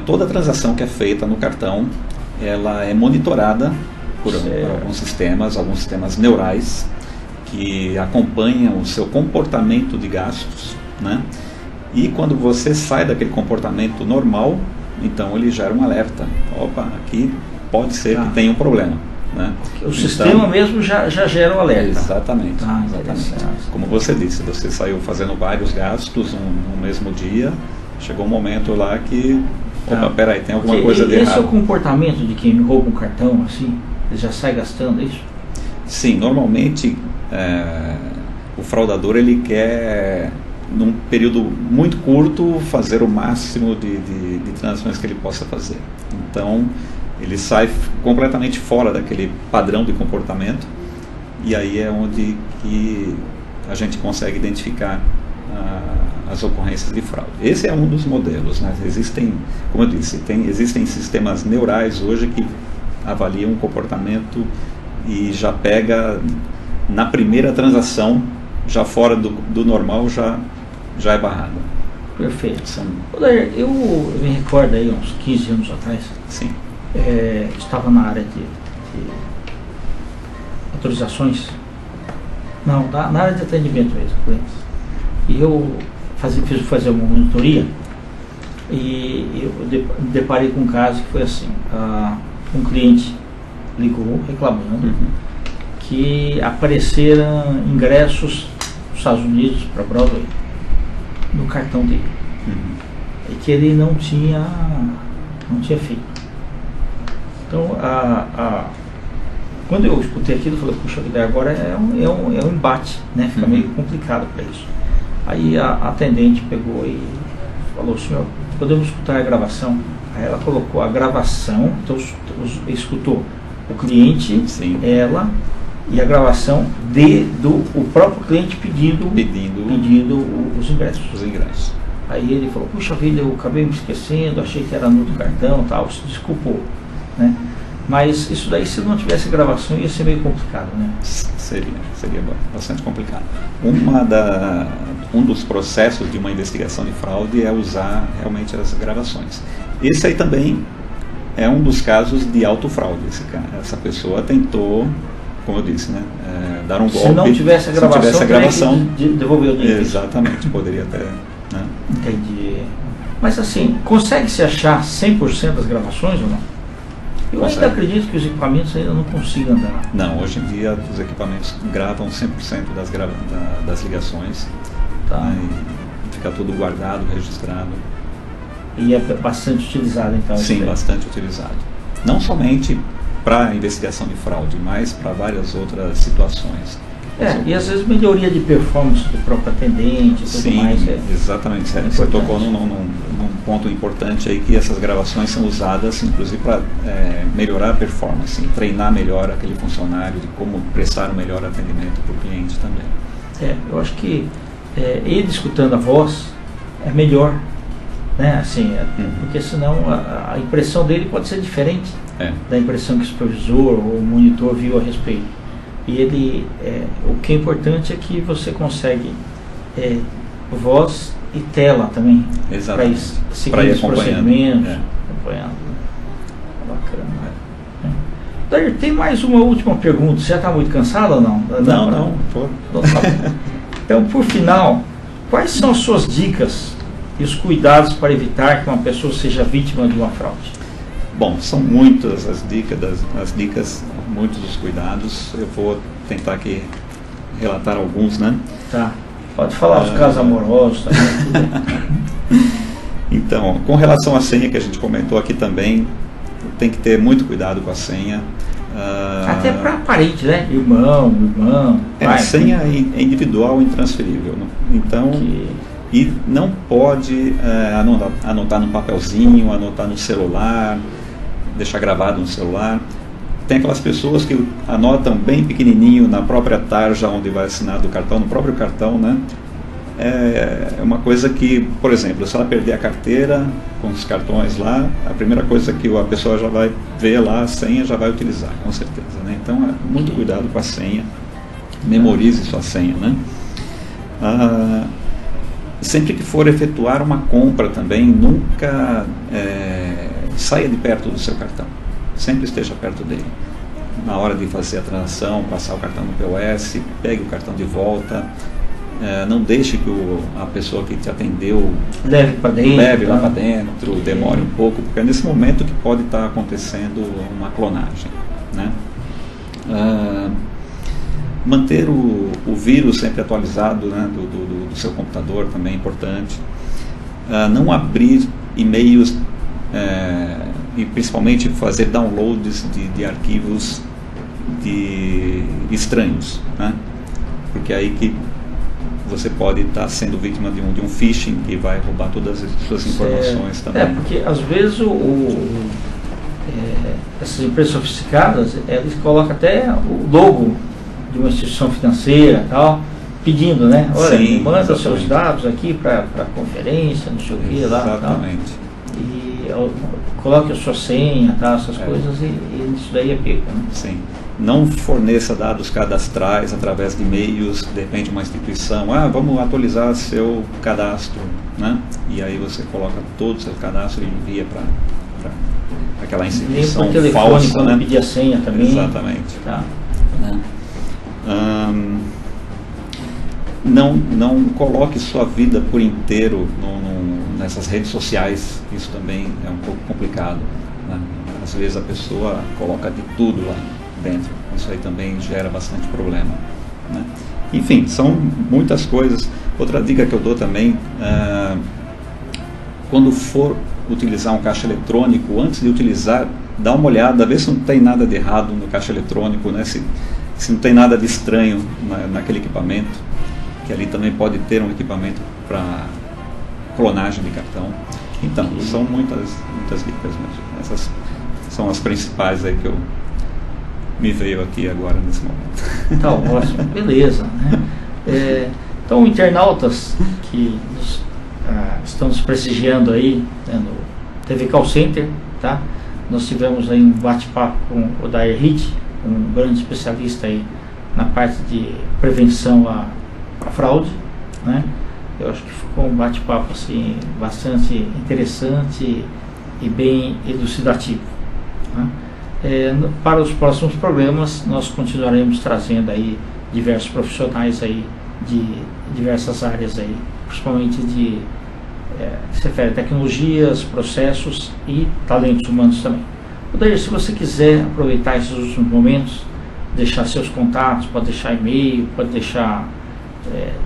Speaker 3: toda transação que é feita no cartão, ela é monitorada por alguns sistemas neurais que acompanham o seu comportamento de gastos, né? E quando você sai daquele comportamento normal, então ele gera um alerta. Opa, aqui pode ser que tenha um problema, né?
Speaker 2: O sistema mesmo já gera o alerta.
Speaker 3: Exatamente.
Speaker 2: Exatamente.
Speaker 3: Como você disse, você saiu fazendo vários gastos no mesmo dia, chegou um momento lá que, opa, peraí, tem alguma coisa de errado.
Speaker 2: Esse é o comportamento de quem rouba um cartão, assim? Ele já sai gastando isso?
Speaker 3: Sim, normalmente o fraudador ele quer, num período muito curto, fazer o máximo de transações que ele possa fazer. Então, ele sai completamente fora daquele padrão de comportamento, e aí é onde que a gente consegue identificar as ocorrências de fraude. Esse é um dos modelos, né? Existem, como eu disse, existem sistemas neurais hoje que avaliam o comportamento e já pega na primeira transação, já fora do normal, já é barrada.
Speaker 2: Perfeito. Eu me recordo aí, uns 15 anos atrás,
Speaker 3: Sim.
Speaker 2: Estava na área de autorizações, não, na área de atendimento mesmo, clientes. E eu fiz fazer uma monitoria e eu deparei com um caso que foi assim, um cliente ligou reclamando que apareceram ingressos dos Estados Unidos para Broadway no cartão dele, e que ele não tinha feito. Então, quando eu escutei aquilo, eu falei, puxa vida, agora é um embate, né? Fica meio complicado para isso. Aí a atendente pegou e falou, senhor, podemos escutar a gravação? Aí ela colocou a gravação, então escutou o cliente,
Speaker 3: Sim.
Speaker 2: ela, e a gravação o próprio cliente pedindo os ingressos. Aí ele falou, puxa vida, eu acabei me esquecendo, achei que era no outro cartão, tal, se desculpou, né? Mas isso daí, se não tivesse gravação, ia ser meio complicado, né?
Speaker 3: Seria bastante complicado. Um dos processos de uma investigação de fraude é usar realmente as gravações. Esse aí também é um dos casos de autofraude. Essa pessoa tentou, como eu disse, né, dar um golpe.
Speaker 2: Se não tivesse a gravação, devolver o dinheiro.
Speaker 3: Exatamente, poderia até... Né?
Speaker 2: Entendi. Mas assim, consegue-se achar 100% das gravações ou não? Eu ainda acredito que os equipamentos ainda não consigam andar.
Speaker 3: Não, hoje em dia os equipamentos gravam 100% das ligações,
Speaker 2: tá?
Speaker 3: E fica tudo guardado, registrado.
Speaker 2: E é bastante utilizado então?
Speaker 3: Sim, bastante utilizado. Não somente para investigação de fraude, mas para várias outras situações.
Speaker 2: E às vezes melhoria de performance do próprio atendente e tudo mais.
Speaker 3: Exatamente. Você tocou num ponto importante aí, que essas gravações são usadas inclusive para melhorar a performance, treinar melhor aquele funcionário de como prestar um melhor atendimento para o cliente também.
Speaker 2: Eu acho que ele escutando a voz é melhor, né? Assim, porque senão a impressão dele pode ser diferente da impressão que o supervisor ou o monitor viu a respeito. E ele, o que é importante é que você consegue voz e tela também, para seguir os procedimentos, acompanhando. Bacana. Odair, tem mais uma última pergunta. Você já está muito cansado ou não?
Speaker 3: Não. Pô.
Speaker 2: Então, por final, quais são as suas dicas e os cuidados para evitar que uma pessoa seja vítima de uma fraude?
Speaker 3: Bom, são muitas as dicas, muitos os cuidados. Eu vou tentar aqui relatar alguns, né?
Speaker 2: Tá. Pode falar dos casos amorosos também.
Speaker 3: Então, com relação à senha que a gente comentou aqui também, tem que ter muito cuidado com a senha.
Speaker 2: Até para parente, né? Irmão, pai.
Speaker 3: A senha é individual e intransferível. Então, e não pode anotar no papelzinho, anotar no celular, deixar gravado no celular. Tem aquelas pessoas que anotam bem pequenininho na própria tarja onde vai assinar do cartão, no próprio cartão, né? É uma coisa que, por exemplo, se ela perder a carteira com os cartões lá, a primeira coisa que a pessoa já vai ver lá, a senha, já vai utilizar, com certeza, né? Então, muito cuidado com a senha, memorize sua senha, né? Sempre que for efetuar uma compra também, nunca saia de perto do seu cartão, sempre esteja perto dele. Na hora de fazer a transação, passar o cartão no POS, pegue o cartão de volta. Não deixe que a pessoa que te atendeu
Speaker 2: leve lá para
Speaker 3: dentro, demore um pouco, porque é nesse momento que pode estar acontecendo uma clonagem, né? Manter o vírus sempre atualizado, né, do seu computador também é importante. Não abrir e-mails e principalmente fazer downloads de arquivos estranhos, né? Porque aí que você pode estar sendo vítima de um phishing que vai roubar todas as suas informações também.
Speaker 2: Porque às vezes essas empresas sofisticadas, eles colocam até o logo de uma instituição financeira, tal, pedindo, né? Olha, manda exatamente seus dados aqui para conferência, não sei o que lá.
Speaker 3: Exatamente.
Speaker 2: Tal. E coloque a sua senha, tá, essas coisas, e isso daí é pego, né?
Speaker 3: Sim. Não forneça dados cadastrais através de e-mails, de repente uma instituição, vamos atualizar seu cadastro, né? E aí você coloca todo o seu cadastro e envia para aquela instituição
Speaker 2: telefone,
Speaker 3: falsa,
Speaker 2: quando
Speaker 3: né?
Speaker 2: pedir a senha também.
Speaker 3: Exatamente.
Speaker 2: Tá.
Speaker 3: Não coloque sua vida por inteiro nessas redes sociais, isso também é um pouco complicado, né? Às vezes a pessoa coloca de tudo lá dentro, isso aí também gera bastante problema, né? Enfim, são muitas coisas. Outra dica que eu dou também, quando for utilizar um caixa eletrônico, antes de utilizar, dá uma olhada, vê se não tem nada de errado no caixa eletrônico, né? Se não tem nada de estranho naquele equipamento, que ali também pode ter um equipamento para clonagem de cartão. Então, são muitas dicas mesmo. Essas são as principais aí que eu me veio aqui agora nesse momento.
Speaker 2: Tá ótimo, beleza, né? Então, internautas que estão nos prestigiando aí, né, no TV Call Center, tá? Nós tivemos aí um bate-papo com o Odair Hitch, um grande especialista aí na parte de prevenção à fraude, né? Eu acho que ficou um bate-papo assim bastante interessante e bem elucidativo, né? Para os próximos programas nós continuaremos trazendo aí diversos profissionais aí de diversas áreas aí, principalmente que se refere a tecnologias, processos e talentos humanos também. Odair, se você quiser aproveitar esses últimos momentos, deixar seus contatos, pode deixar e-mail, pode deixar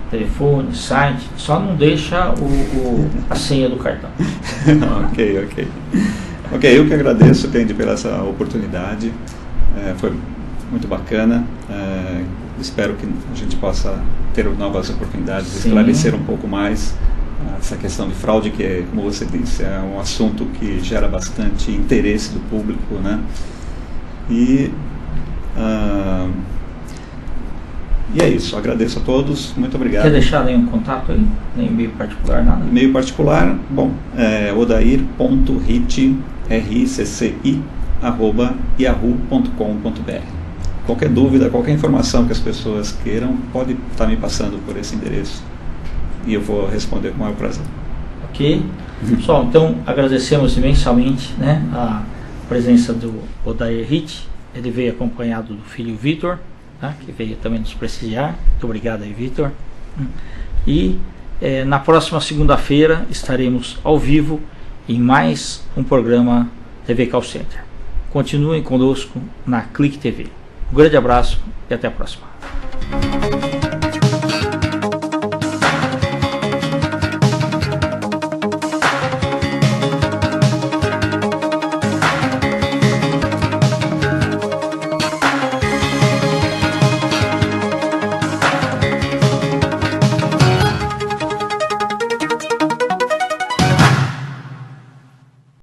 Speaker 2: telefone, site, só não deixa a senha do cartão.
Speaker 3: Ok, eu que agradeço, Kendi, pela essa oportunidade, foi muito bacana, espero que a gente possa ter novas oportunidades, de esclarecer um pouco mais essa questão de fraude, que, como você disse, é um assunto que gera bastante interesse do público, né? E é isso, agradeço a todos, muito obrigado.
Speaker 2: Quer deixar nenhum contato aí? Nem e-mail particular, nada?
Speaker 3: E-mail particular, bom, odair.ricci@yahoo.com.br. Qualquer dúvida, qualquer informação que as pessoas queiram, pode estar me passando por esse endereço e eu vou responder com o maior prazer.
Speaker 2: Ok? Pessoal, então agradecemos imensamente, né, a presença do Odair Hitch, Ele veio acompanhado do filho Vitor, tá? Que veio também nos prestigiar. Muito obrigado aí, Vitor. E na próxima segunda-feira estaremos ao vivo em mais um programa TV Call Center. Continuem conosco na Clique TV. Um grande abraço e até a próxima.